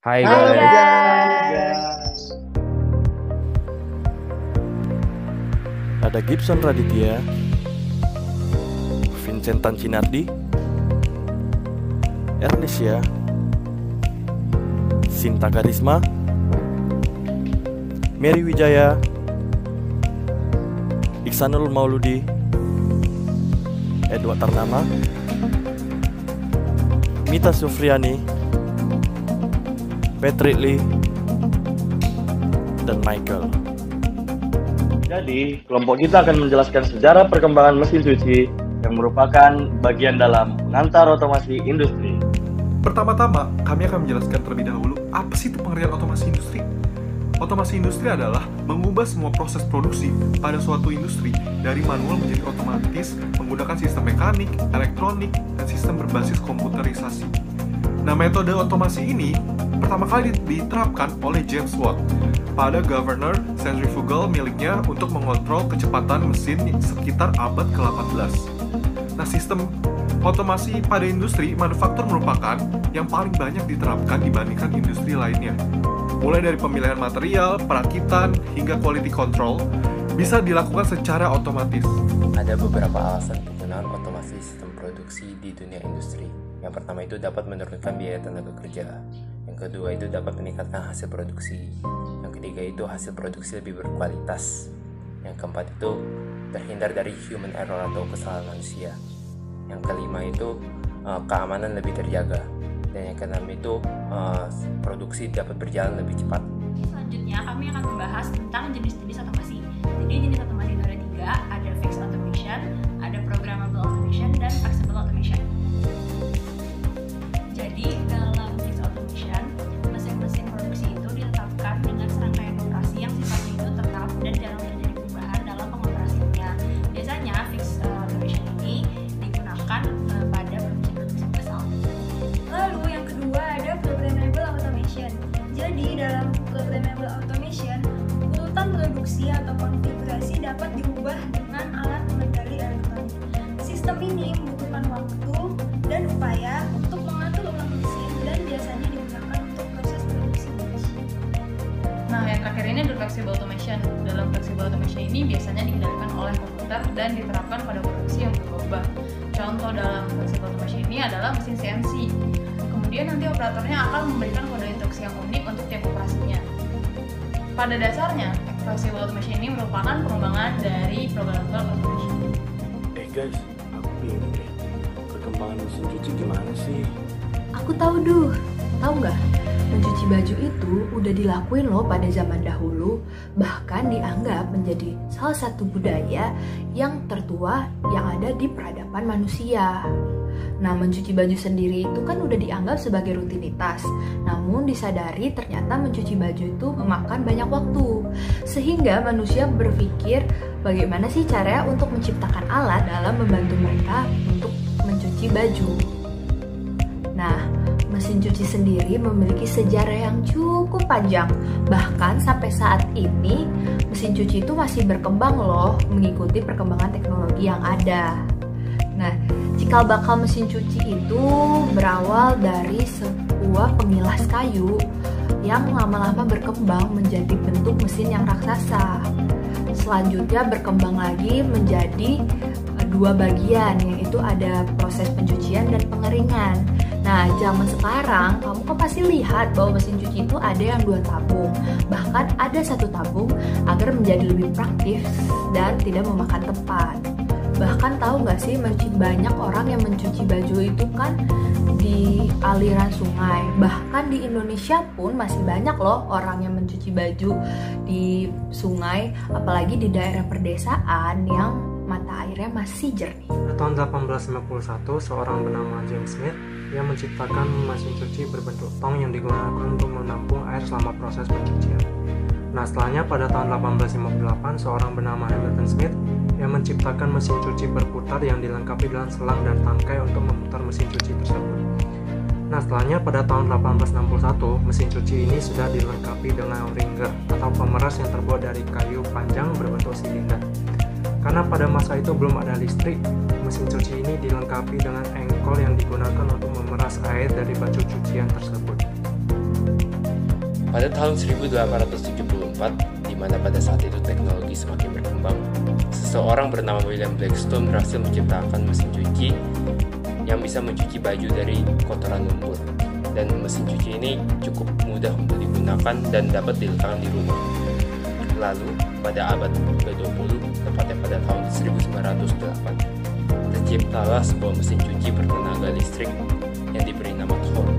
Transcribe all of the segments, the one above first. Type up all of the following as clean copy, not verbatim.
Hai Hai guys, guys. Ada Gibson Raditya, Vincent Tancinardi, Ernesia, Sinta Karisma, Mary Wijaya, Iksanul Mauludi, Edward Tarnama, Mita Sufriani, Patrick Lee, dan Michael. Jadi, kelompok kita akan menjelaskan sejarah perkembangan mesin cuci yang merupakan bagian dalam pengantar otomasi industri. Pertama-tama, kami akan menjelaskan terlebih dahulu apa sih itu pengertian otomasi industri. Otomasi industri adalah mengubah semua proses produksi pada suatu industri dari manual menjadi otomatis menggunakan sistem mekanik, elektronik, dan sistem berbasis komputerisasi. Nah, metode otomasi ini pertama kali diterapkan oleh James Watt pada governor centrifugal miliknya untuk mengontrol kecepatan mesin sekitar abad ke-18. Nah, sistem otomasi pada industri manufaktur merupakan yang paling banyak diterapkan dibandingkan industri lainnya. Mulai dari pemilihan material, perakitan, hingga quality control bisa dilakukan secara otomatis. Ada beberapa alasan penggunaan otomasi sistem produksi di dunia industri. Yang pertama itu dapat menurunkan biaya tenaga kerja. Yang kedua itu dapat meningkatkan hasil produksi. Yang ketiga itu hasil produksi lebih berkualitas. Yang keempat itu terhindar dari human error atau kesalahan manusia. Yang kelima itu keamanan lebih terjaga. Dan yang keenam itu produksi dapat berjalan lebih cepat. Selanjutnya kami akan membahas tentang jenis-jenis otomasi. Jadi jenis otomasi itu ada 3, ada fixed automation, ada programmable automation, dan flexible automation. Jadi dalam fixed automation, mesin-mesin produksi itu ditetapkan dengan serangkaian operasi yang sifatnya itu tetap dan jarang terjadi perubahan dalam pengoperasiannya. Biasanya fixed automation ini digunakan pada produksi-produksi besar. Lalu yang kedua ada programmable automation. Jadi dalam programmable automation, urutan produksi atau konfigurasi dapat diubah dengan alat pengendali elektronik. Sistem ini membutuhkan waktu dan upaya untuk mengatur ulang mesin dan biasanya digunakan untuk proses produksi mesin. Nah, yang terakhir ini adalah flexible automation. Dalam flexible automation ini biasanya dikendalikan oleh komputer dan diterapkan pada produksi yang berubah. Contoh dalam flexible automation ini adalah mesin CNC. Kemudian nanti operatornya akan memberikan kode instruksi yang unik untuk tiap operasinya. Pada dasarnya, flexible automation ini merupakan pengembangan dari programmable automation. Guys, aku bingung deh. Perkembangan mesin cuci gimana sih? Aku tahu tahu nggak? Mencuci baju itu udah dilakuin loh pada zaman dahulu, bahkan dianggap menjadi salah satu budaya yang tertua yang ada di peradaban manusia. Nah, mencuci baju sendiri itu kan udah dianggap sebagai rutinitas. Namun disadari ternyata mencuci baju itu memakan banyak waktu. Sehingga manusia berpikir bagaimana sih caranya untuk menciptakan alat dalam membantu mereka untuk mencuci baju. Nah, mesin cuci sendiri memiliki sejarah yang cukup panjang. Bahkan sampai saat ini, mesin cuci itu masih berkembang loh, mengikuti perkembangan teknologi yang ada. Nah, cikal bakal mesin cuci itu berawal dari sebuah pengilas kayu yang lama-lama berkembang menjadi bentuk mesin yang raksasa. Selanjutnya berkembang lagi menjadi 2 bagian, yaitu ada proses pencucian dan pengeringan. Nah, zaman sekarang kamu kan pasti lihat bahwa mesin cuci itu ada yang 2 tabung, bahkan ada 1 tabung agar menjadi lebih praktis dan tidak memakan tempat. Bahkan tahu nggak sih, masih banyak orang yang mencuci baju itu kan di aliran sungai. Bahkan di Indonesia pun masih banyak loh orang yang mencuci baju di sungai, apalagi di daerah perdesaan yang mata airnya masih jernih. Pada tahun 1851, seorang bernama James Smith yang menciptakan mesin cuci berbentuk tong yang digunakan untuk menampung air selama proses pencucian. Nah, setelahnya pada tahun 1858, seorang bernama Hamilton Smith yang menciptakan mesin cuci berputar yang dilengkapi dengan selang dan tangkai untuk memutar mesin cuci tersebut. Nah, setelahnya pada tahun 1861, mesin cuci ini sudah dilengkapi dengan wringer atau pemeras yang terbuat dari kayu panjang berbentuk silinder. Karena pada masa itu belum ada listrik, mesin cuci ini dilengkapi dengan engkol yang digunakan untuk memeras air dari baju cucian tersebut. Pada tahun 1874, di mana pada saat itu teknologi semakin berkembang, seseorang bernama William Blackstone berhasil menciptakan mesin cuci yang bisa mencuci baju dari kotoran lumpur. Dan mesin cuci ini cukup mudah untuk digunakan dan dapat diletakkan di rumah. Lalu, pada abad ke-20, tepatnya pada tahun 1908, terciptalah sebuah mesin cuci bertenaga listrik yang diberi nama Thor.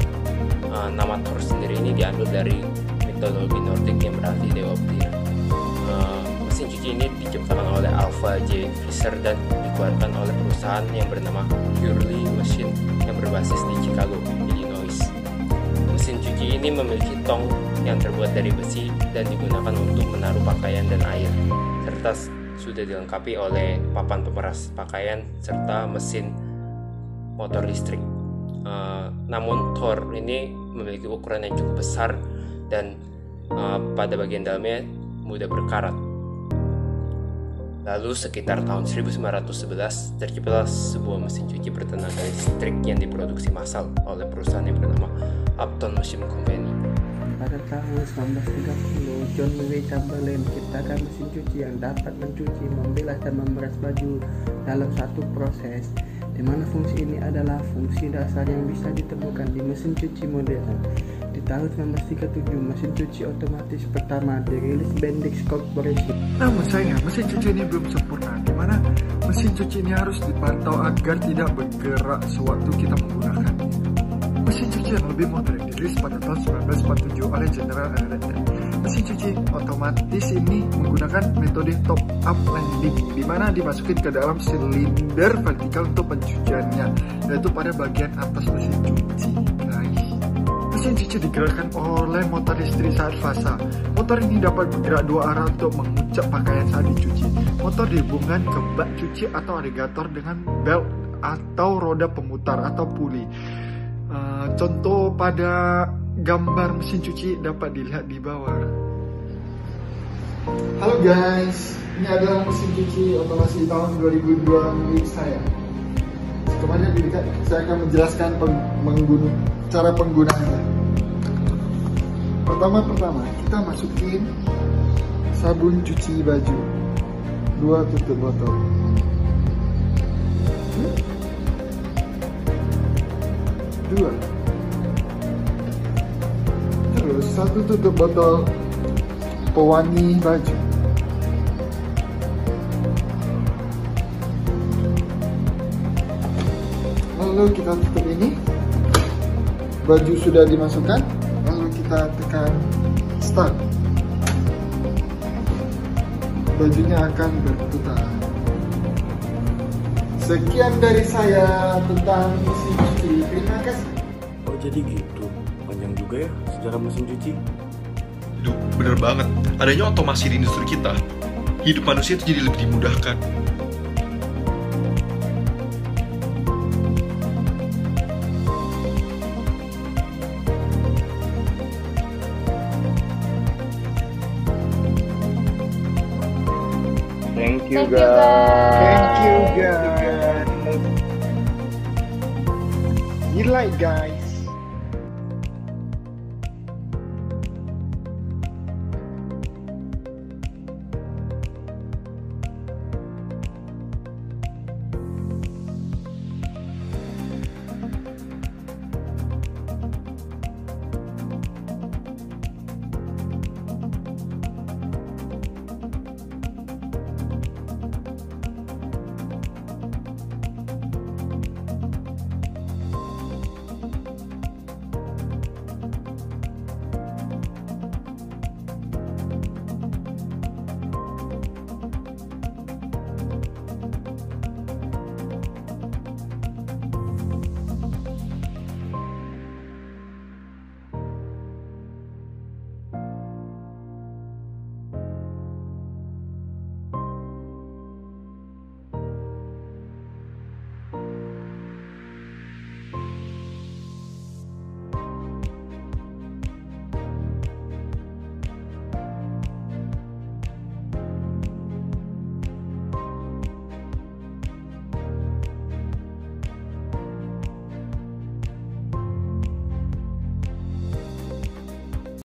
Nama Thor sendiri ini diambil dari mitologi Nordik yang berarti dewa petir. Mesin cuci ini diciptakan oleh Alpha J. Fisher dan dikeluarkan oleh perusahaan yang bernama Hurley Machine yang berbasis di Chicago, Illinois. Mesin cuci ini memiliki tong yang terbuat dari besi dan digunakan untuk menaruh pakaian dan air, serta sudah dilengkapi oleh papan pemeras pakaian serta mesin motor listrik. Namun Thor ini memiliki ukuran yang cukup besar dan pada bagian dalamnya mudah berkarat. Lalu sekitar tahun 1911 terciptalah sebuah mesin cuci bertenaga listrik yang diproduksi massal oleh perusahaan yang bernama Upton Machine Company. Pada tahun 1930, John Murray Chamberlain menciptakan mesin cuci yang dapat mencuci, membilas, dan memeras baju dalam satu proses, di mana fungsi ini adalah fungsi dasar yang bisa ditemukan di mesin cuci modern. Di tahun 1937, mesin cuci otomatis pertama dirilis Bendix Corporation. Namun sayangnya mesin cuci ini belum sempurna, di mana mesin cuci ini harus dipantau agar tidak bergerak sewaktu kita menggunakan. Mesin cuci yang lebih modern dirilis pada tahun 1947 oleh General Electric. Mesin cuci otomatis ini menggunakan metode top-up landing, di mana dimasukin ke dalam silinder vertikal untuk pencuciannya, yaitu pada bagian atas mesin cuci. Mesin cuci digerakkan oleh motor listrik saat fasa. Motor ini dapat bergerak dua arah untuk mengucap pakaian saat dicuci. Motor dihubungkan ke bak cuci atau agregator dengan belt atau roda pemutar atau puli. Contoh pada gambar mesin cuci dapat dilihat di bawah. Halo guys, ini adalah mesin cuci otomasi tahun 2002 milik saya. Kemarin di dekat saya akan menjelaskan cara penggunaannya. Pertama kita masukin sabun cuci baju 2 tutup botol. Terus 1 tutup botol pewangi baju. Lalu kita tutup ini. Baju sudah dimasukkan. Lalu kita tekan start. Bajunya akan berputar. Sekian dari saya tentang mesin cuci. Terima kasih. Oh jadi gitu, panjang juga ya sejarah mesin cuci. Duh, bener banget. Adanya otomasi di industri kita, hidup manusia itu jadi lebih dimudahkan. Thank you guys. Thank you guys. You like guys.